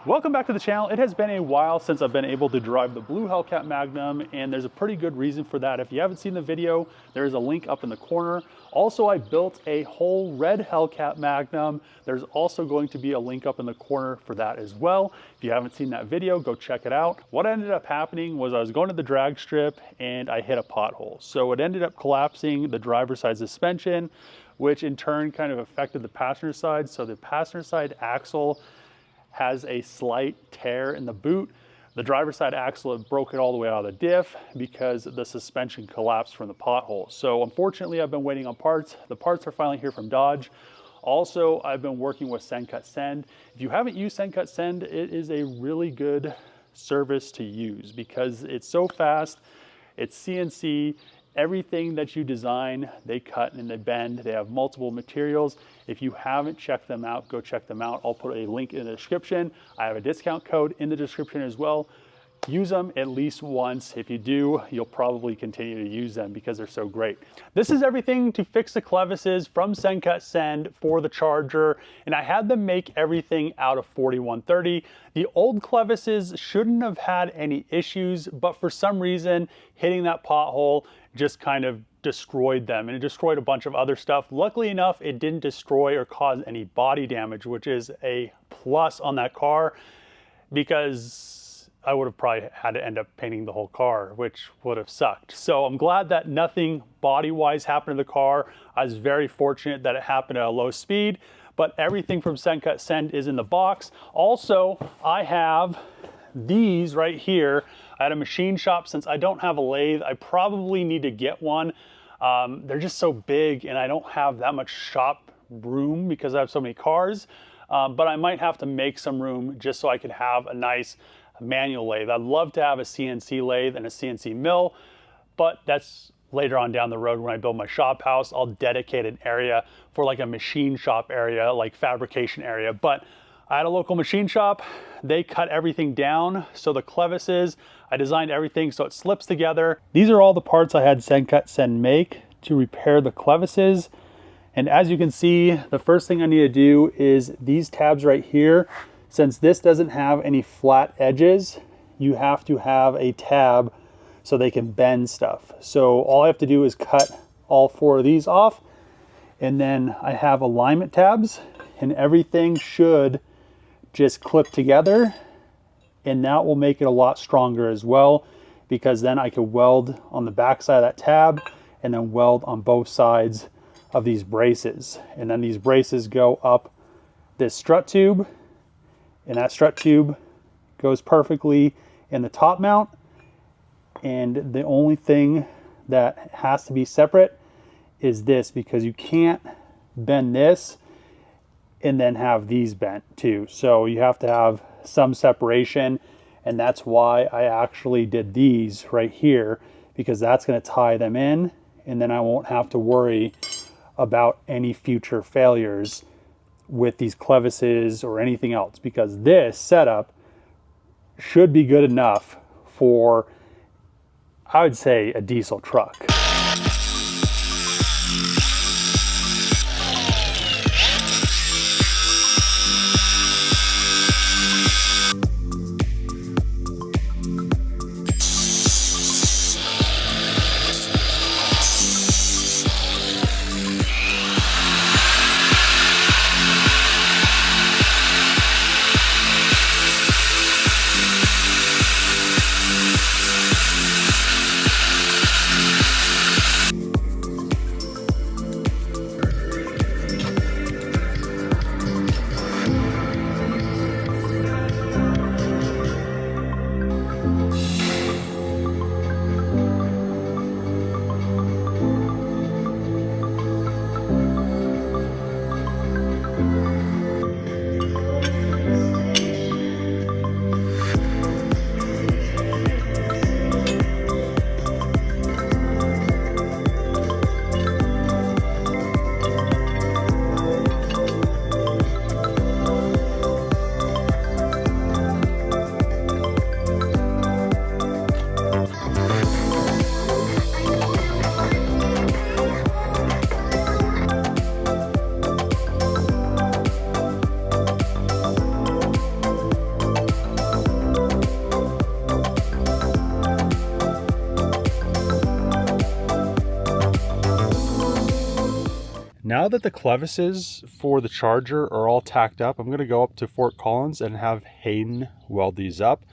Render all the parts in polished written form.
Welcome back to the channel. It has been a while since I've been able to drive the blue Hellcat Magnum, and there's a pretty good reason for that. If you haven't seen the video, there's a link up in the corner. Also, I built a whole red Hellcat Magnum. There's also going to be a link up in the corner for that as well. If you haven't seen that video, go check it out. What ended up happening was I was going to the drag strip and I hit a pothole. So it ended up collapsing the driver's side suspension, which in turn kind of affected the passenger side. So the passenger side axle has a slight tear in the boot. The driver's side axle had broken all the way out of the diff because the suspension collapsed from the pothole. So unfortunately, I've been waiting on parts. The parts are finally here from Dodge. Also, I've been working with Send Cut Send. If you haven't used Send Cut Send, it is a really good service to use because it's so fast. It's CNC. Everything that you design, they cut and they bend. They have multiple materials. If you haven't checked them out, go check them out. I'll put a link in the description. I have a discount code in the description as well. Use them at least once. If you do, you'll probably continue to use them because they're so great. This is everything to fix the clevises from Send Cut Send for the Charger, and I had them make everything out of 4130. The old clevises shouldn't have had any issues, but for some reason, hitting that pothole just kind of destroyed them, and it destroyed a bunch of other stuff. Luckily enough, it didn't destroy or cause any body damage, which is a plus on that car because I would have probably had to end up painting the whole car, which would have sucked. So I'm glad that nothing body-wise happened to the car. I was very fortunate that it happened at a low speed, but everything from Send Cut Send is in the box. Also, I have these right here. I had a machine shop. Since I don't have a lathe, I probably need to get one. They're just so big and I don't have that much shop room because I have so many cars, but I might have to make some room just so I could have a nice manual lathe. I'd love to have a CNC lathe and a CNC mill, but that's later on down the road when I build my shop house. I'll dedicate an area for like a machine shop area, like fabrication area. But I had a local machine shop. They cut everything down. So the clevises, I designed everything so it slips together. These are all the parts I had Send Cut Send make to repair the clevises. And as you can see, the first thing I need to do is these tabs right here. Since this doesn't have any flat edges, you have to have a tab so they can bend stuff. So all I have to do is cut all 4 of these off, and then I have alignment tabs, and everything should just clip together, and that will make it a lot stronger as well, because then I could weld on the back side of that tab and then weld on both sides of these braces. And then these braces go up this strut tube, and that strut tube goes perfectly in the top mount. And the only thing that has to be separate is this, because you can't bend this and then have these bent too. So you have to have some separation, and that's why I actually did these right here, because that's going to tie them in, and then I won't have to worry about any future failures with these clevises or anything else, because this setup should be good enough for, I would say, a diesel truck. now that the clevises for the charger are all tacked up, I'm gonna go up to Fort Collins and have Hayden weld these up.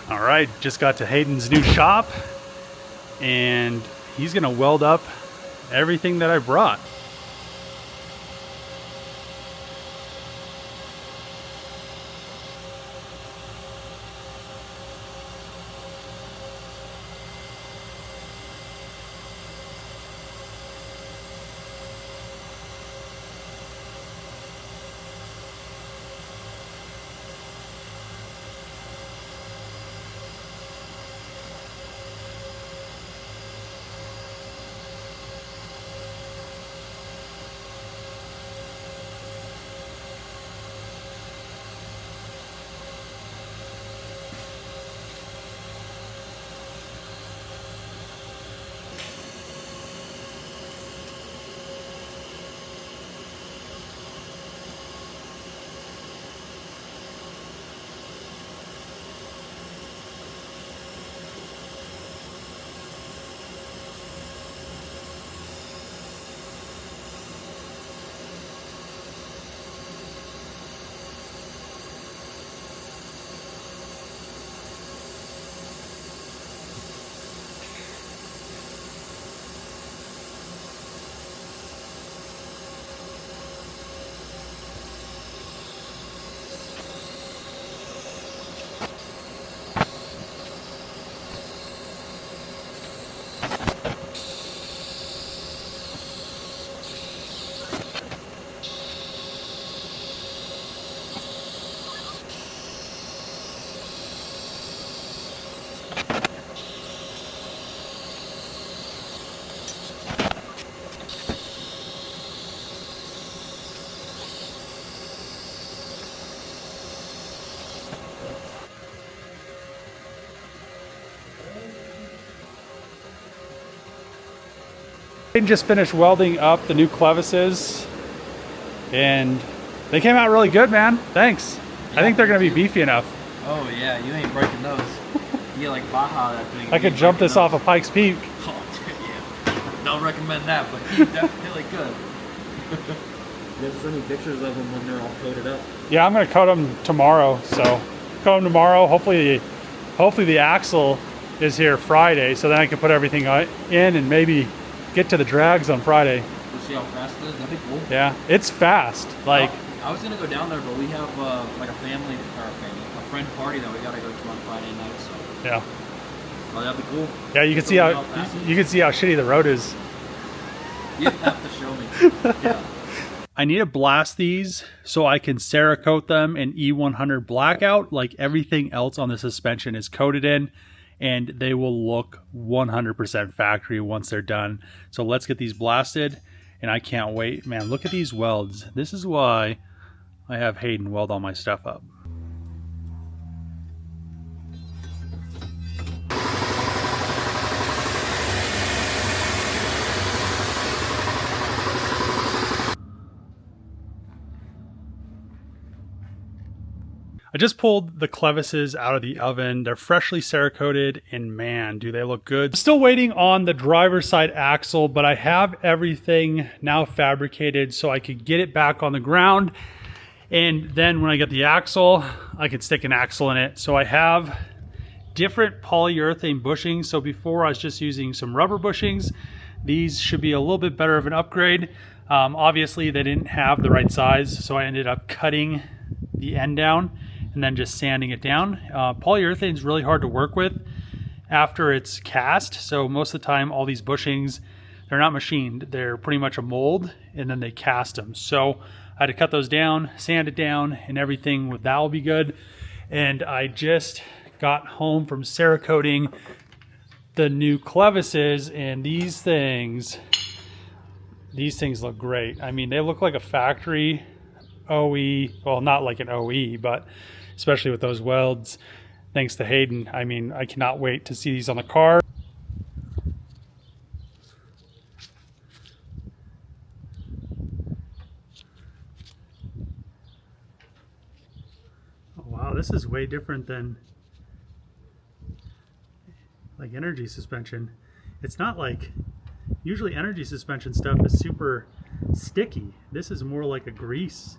All right, just got to Hayden's new shop, and he's gonna weld up everything that I brought. I just finished welding up the new clevises, and they came out really good, man. Thanks. Yeah, I think they're gonna be beefy enough. Oh yeah, you ain't breaking those. You like Baja that thing. I could jump this off of Pikes Peak. Oh dude, yeah. Don't recommend that, but you definitely could. There's any pictures of them when they're all coated up? Yeah, I'm gonna coat them tomorrow. So coat them tomorrow. Hopefully the axle is here Friday, so then I can put everything in and maybe get to the drags on Friday. We'll see how fast it is. That'd be cool. Yeah, it's fast. Like, I was gonna go down there, but we have like a friend party that we gotta go to on Friday night. So yeah. Oh, that'd be cool. Yeah, you can see how shitty the road is. You have to show me. Yeah. I need to blast these so I can Cerakote them in E100 blackout, like everything else on the suspension is coated in, and they will look 100% factory once they're done. So let's get these blasted, and I can't wait. Man, look at these welds. This is why I have Hayden weld all my stuff up. I just pulled the clevises out of the oven. They're freshly Cerakoted, and man, do they look good. I'm still waiting on the driver's side axle, but I have everything now fabricated so I could get it back on the ground. And then when I get the axle, I can stick an axle in it. So I have different polyurethane bushings. So before I was just using some rubber bushings. These should be a little bit better of an upgrade. Obviously they didn't have the right size, so I ended up cutting the end down and then just sanding it down. Polyurethane is really hard to work with after it's cast. So most of the time, all these bushings, they're not machined. They're pretty much a mold, and then they cast them. So I had to cut those down, sand it down, and everything with that will be good. And I just got home from Cerakoting the new clevises, and these things look great. I mean, they look like a factory OE, well, not like an OE, but especially with those welds, thanks to Hayden. I mean, I cannot wait to see these on the car. Oh, wow, this is way different than like energy suspension. It's not like Usually energy suspension stuff is super sticky. This is more like a grease.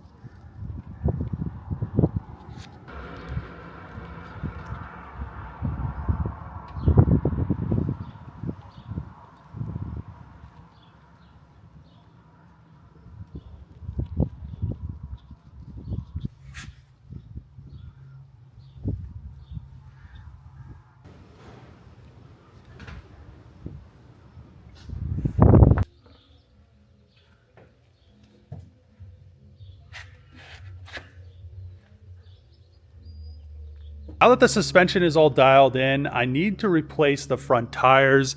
Now that the suspension is all dialed in, I need to replace the front tires,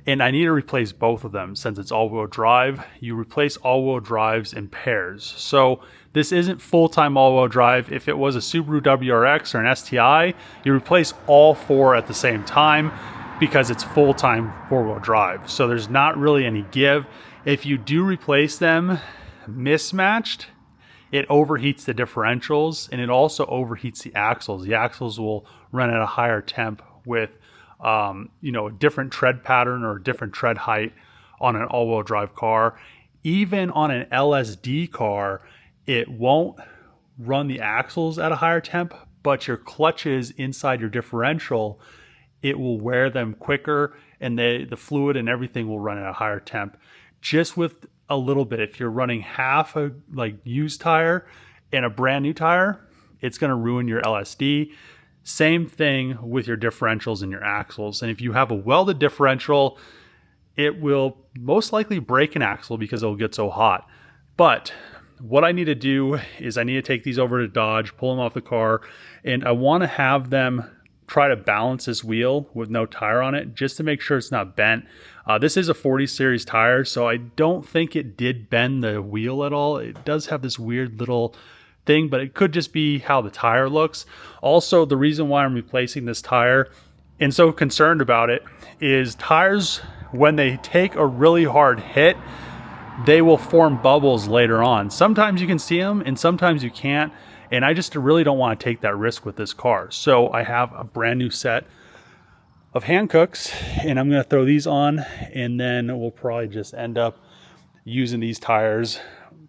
and I need to replace both of them. Since it's all-wheel drive, you replace all-wheel drives in pairs. So this isn't full-time all-wheel drive. If it was a Subaru WRX or an STI, you replace all four at the same time because it's full-time four-wheel drive. So there's not really any give. If you do replace them mismatched, it overheats the differentials, and it also overheats the axles. The axles will run at a higher temp with you know, a different tread pattern or a different tread height on an all-wheel drive car. Even on an LSD car, it won't run the axles at a higher temp, but your clutches inside your differential, it will wear them quicker, and the fluid and everything will run at a higher temp. Just with a little bit, if you're running half a used tire and a brand new tire, it's going to ruin your LSD. Same thing with your differentials and your axles. And if you have a welded differential, it will most likely break an axle because it'll get so hot. But what I need to do is I need to take these over to Dodge, pull them off the car, and I want to have them try to balance this wheel with no tire on it just to make sure it's not bent. This is a 40 series tire, so I don't think it did bend the wheel at all. It does have this weird little thing, but it could just be how the tire looks. Also, the reason why I'm replacing this tire and so concerned about it is tires, when they take a really hard hit, they will form bubbles later on. Sometimes you can see them and sometimes you can't. And I just really don't want to take that risk with this car. So I have a brand new set of hand cooks, and I'm going to throw these on, and then we'll probably just end up using these tires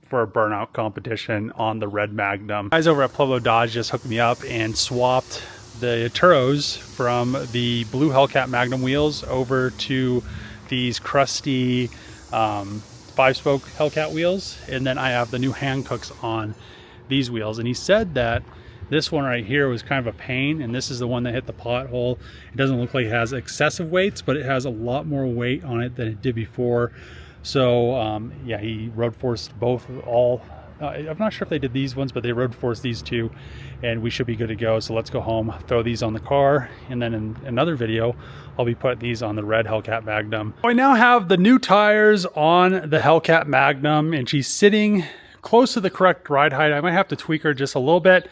for a burnout competition on the red Magnum. Guys over at Pueblo Dodge just hooked me up and swapped the Turos from the blue Hellcat Magnum wheels over to these crusty 5-spoke Hellcat wheels, and then I have the new hand cooks on these wheels. And he said that this one right here was kind of a pain, and this is the one that hit the pothole. It doesn't look like it has excessive weights, but it has a lot more weight on it than it did before. So yeah, he road forced both, I'm not sure if they did these ones, but they road forced these two, and we should be good to go. So let's go home, throw these on the car, and then in another video I'll be putting these on the red Hellcat Magnum. I now have the new tires on the Hellcat Magnum, and she's sitting close to the correct ride height. I might have to tweak her just a little bit,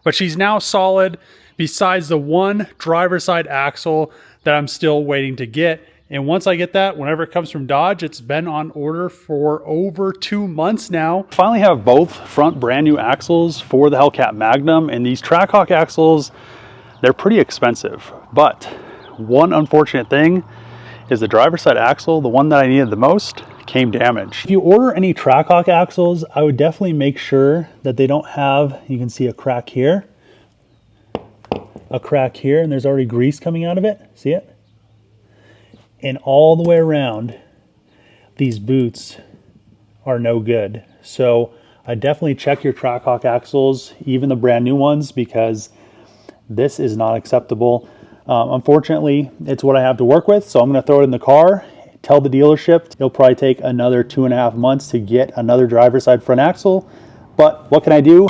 but she's now solid, besides the one driver's side axle that I'm still waiting to get. And once I get that, whenever it comes from Dodge, it's been on order for over 2 months now. Finally have both front brand new axles for the Hellcat Magnum, and these Trackhawk axles, they're pretty expensive. But one unfortunate thing is the driver's side axle, the one that I needed the most, came damaged. If you order any Trackhawk axles, I would definitely make sure that they don't have, you can see a crack here, and there's already grease coming out of it. See it? And all the way around, these boots are no good. So I definitely check your Trackhawk axles, even the brand new ones, because this is not acceptable. Unfortunately, it's what I have to work with, so I'm going to throw it in the car, tell the dealership it'll probably take another 2.5 months to get another driver's side front axle. But what can I do?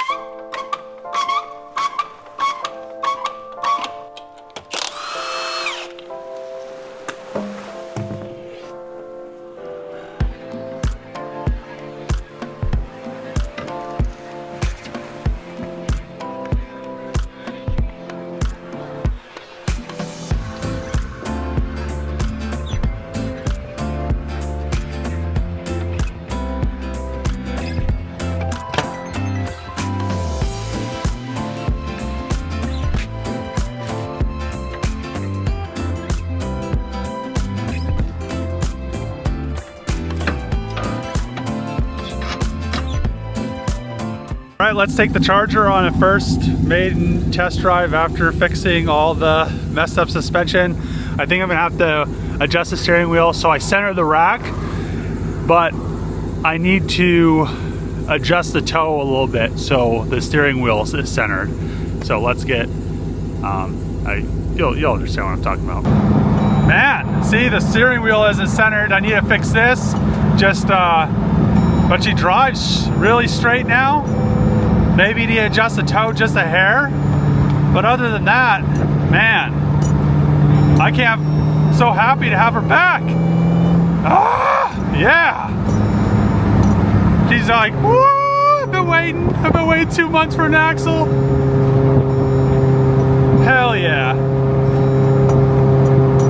right, let's take the Charger on a first maiden test drive after fixing all the messed up suspension. I think I'm gonna have to adjust the steering wheel. So I center the rack, but I need to adjust the toe a little bit so the steering wheel is centered. So let's get, you'll understand what I'm talking about. Man, see, the steering wheel isn't centered. I need to fix this. But she drives really straight now. Maybe need to adjust the toe just a hair. But other than that, man, I'm so happy to have her back. Ah, yeah. She's like, woo, I've been waiting 2 months for an axle. Hell yeah.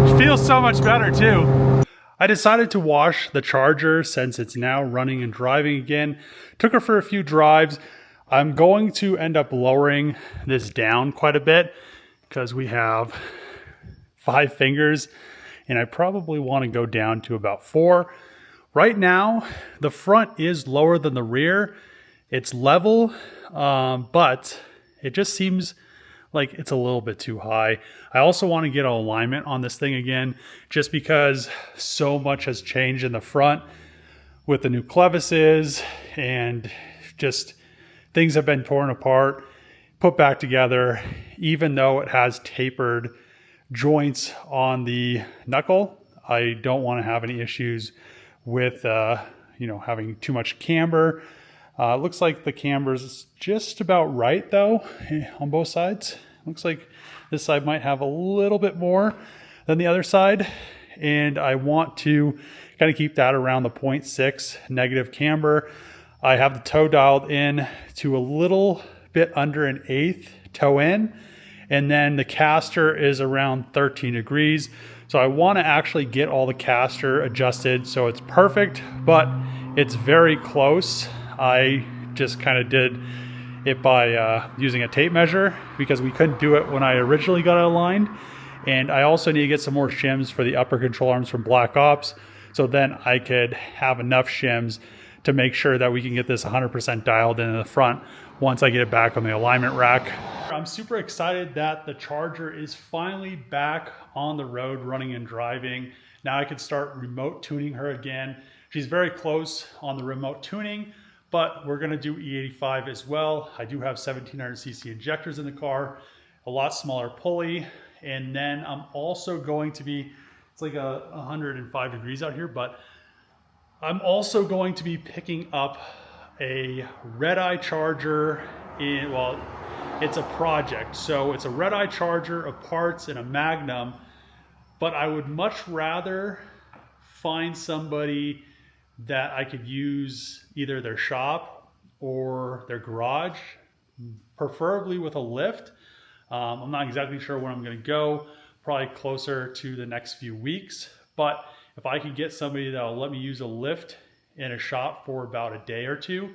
She feels so much better too. I decided to wash the Charger since it's now running and driving again. Took her for a few drives. I'm going to end up lowering this down quite a bit because we have 5 fingers and I probably want to go down to about 4. Right now, the front is lower than the rear. It's level, but it just seems like it's a little bit too high. I also want to get an alignment on this thing again, just because so much has changed in the front with the new clevises and just things have been torn apart, put back together, even though it has tapered joints on the knuckle. I don't want to have any issues with having too much camber. Looks like the camber is just about right though on both sides. Looks like this side might have a little bit more than the other side, and I want to kind of keep that around the 0.6 negative camber. I have the toe dialed in to a little bit under 1/8 toe in, and then the caster is around 13 degrees. So I want to actually get all the caster adjusted so it's perfect, but it's very close. I just kind of did it by using a tape measure because we couldn't do it when I originally got it aligned. And I also need to get some more shims for the upper control arms from Black Ops, so then I could have enough shims to make sure that we can get this 100% dialed in the front once I get it back on the alignment rack. I'm super excited that the Charger is finally back on the road running and driving. Now I can start remote tuning her again. She's very close on the remote tuning, but we're gonna do E85 as well. I do have 1700cc injectors in the car, a lot smaller pulley, and then I'm also going to be, it's like 105 degrees out here, but I'm also going to be picking up a red-eye Charger it's a project. So it's a red-eye Charger, a parts, and a Magnum, but I would much rather find somebody that I could use either their shop or their garage, preferably with a lift. I'm not exactly sure where I'm gonna go, probably closer to the next few weeks, but if I could get somebody that'll let me use a lift in a shop for about a day or two,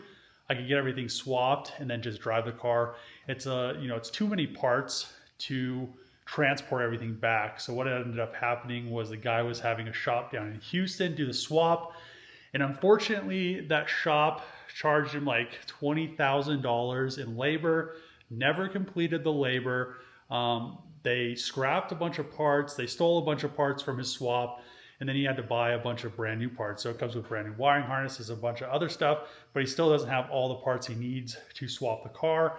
I could get everything swapped and then just drive the car. It's it's too many parts to transport everything back. So what ended up happening was the guy was having a shop down in Houston do the swap, and unfortunately that shop charged him like $20,000 in labor, never completed the labor. They scrapped a bunch of parts, they stole a bunch of parts from his swap, and then he had to buy a bunch of brand new parts. So it comes with brand new wiring harnesses, a bunch of other stuff, but he still doesn't have all the parts he needs to swap the car.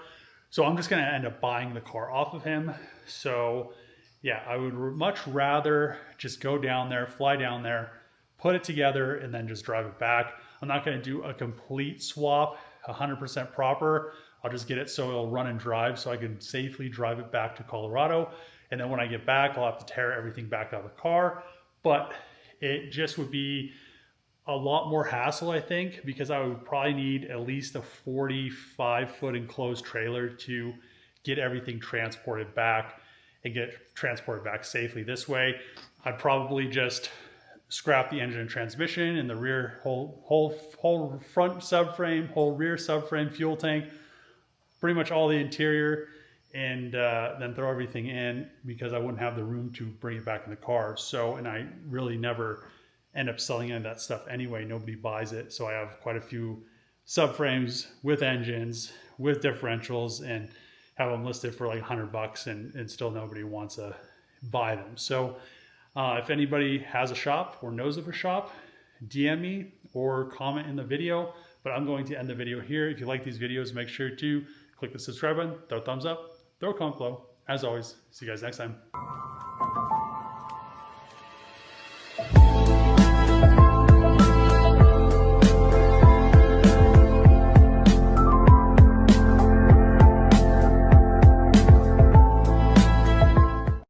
So I'm just gonna end up buying the car off of him. So yeah, I would much rather just go down there, fly down there, put it together, and then just drive it back. I'm not gonna do a complete swap, 100% proper. I'll just get it so it'll run and drive so I can safely drive it back to Colorado. And then when I get back, I'll have to tear everything back out of the car. But it just would be a lot more hassle, I think, because I would probably need at least a 45-foot enclosed trailer to get everything transported back and get transported back safely. This way, I'd probably just scrap the engine and transmission and the rear whole front subframe, whole rear subframe, fuel tank, pretty much all the interior, and then throw everything in because I wouldn't have the room to bring it back in the car. So, and I really never end up selling any of that stuff anyway. Nobody buys it. So I have quite a few subframes with engines, with differentials, and have them listed for like $100 and still nobody wants to buy them. So if anybody has a shop or knows of a shop, DM me or comment in the video. But I'm going to end the video here. If you like these videos, make sure to click the subscribe button, throw a thumbs up, throw a comment below. As always, see you guys next time.